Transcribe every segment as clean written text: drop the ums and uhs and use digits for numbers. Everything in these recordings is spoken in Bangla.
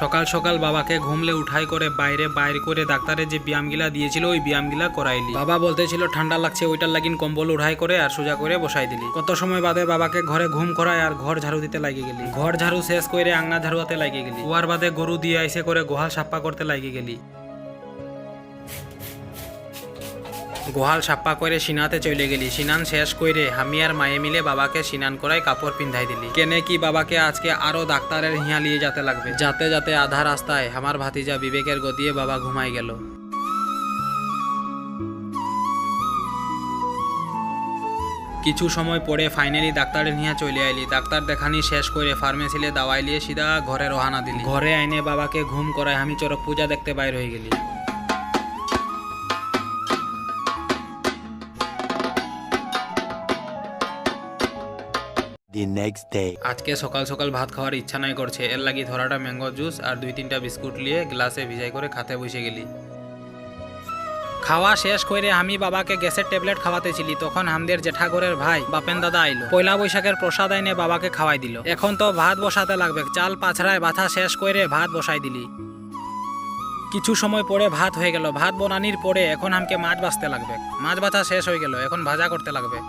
সকাল সকাল বাবাকে ঘুমলে উঠাই করে বাইর করে ডাক্তারে যে ব্যায়ামগুলা দিয়েছিল ওই ব্যায়ামগুলা করাইলি। বাবা বলতেছিল ঠান্ডা লাগছে, ওইটার লাগিন কম্বল উঠাই করে আর সোজা করে বসাই দিলি। কত সময় বাদে বাবাকে ঘরে ঘুম করায় আর ঘর ঝাড়ু দিতে লাগিয়ে গেলি। ঘর ঝাড়ু শেষ করে আংনা ঝাড়ুতে লাগিয়ে গেলি। ওয়ার বাদে গরু দিয়ে আইসে করে গোহাল সাপ্পা করতে লাগিয়ে গেলি। গোহাল সাপ্পা করে সিনাতে চলে গেলি। সিনান শেষ করে আমি আর মায়ে মিলে বাবাকে সিনান করায় কাপড় পিন্ধাই দিলি। কেনে কি বাবাকে আজকে আরো ডাক্তারের হিয়া লিয়ে যেতে লাগবে। যাতে যাতে আধা রাস্তায় আমার ভাতিজা বিবেকের গদিয়ে বাবা ঘুমাই গেল। কিছু সময় পরে ফাইনালি ডাক্তারের নিয়ে চলে আইলি। ডাক্তার দেখানি শেষ করে ফার্মেসিলে দাওয়াই লিয়ে সিধা ঘরে রওনা দিলি। ঘরে আইনে বাবাকে ঘুম করায় আমি চরক পূজা দেখতে বাইর হয়ে গেলি। আজকে সকাল সকাল ভাত খাওয়ার ইচ্ছা নাই করছে, এর লাগি ধরাটা ম্যাঙ্গো জুস আর 2-3টা বিস্কুট নিয়ে গ্লাসে ভিজাই করে খাতে বসে গেলি। খাওয়া শেষ করে আমি বাবাকে গ্যাসের ট্যাবলেট খাওয়াতেছিলি, তখন আমাদের জেঠাঘরের ভাই বাপেন দাদা আইলো। পয়লা বৈশাখের প্রসাদ আইনে বাবাকে খাওয়াই দিল। এখন তো ভাত বসাতে লাগবে। চাল পাছড়ায় বাথা শেষ করে ভাত বসাই দিলি। কিছু সময় পরে ভাত হয়ে গেল। ভাত বনানির পরে এখন আমাকে মাছ বাছতে লাগবে। মাছ বাছা শেষ হয়ে গেল, এখন ভাজা করতে লাগবে।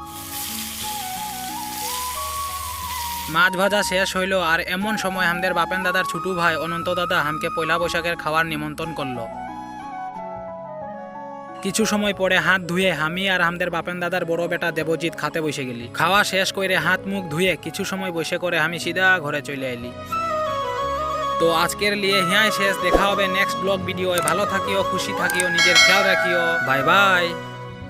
মাছ ভাজা শেষ হইল আর এমন সময় আমাদের বাপেন দাদার ছোট ভাই অনন্ত দাদা আমাকে পয়লা বৈশাখের খাওয়ার নিমন্ত্রণ করলো। কিছু সময় পরে হাত ধুয়ে আমি আর আমাদের বাপেন দাদার বড় বেটা দেবজিৎ খাতে বসে গেলি। খাওয়া শেষ করে হাত মুখ ধুয়ে কিছু সময় বসে করে আমি সিধা ঘরে চলে এলি। তো আজকের লিয়ে হিয়াই শেষ। দেখা হবে নেক্সট ব্লগ ভিডিও। ভালো থাকিও, খুশি থাকিও, নিজের খেয়াল রাখিও। Bye bye.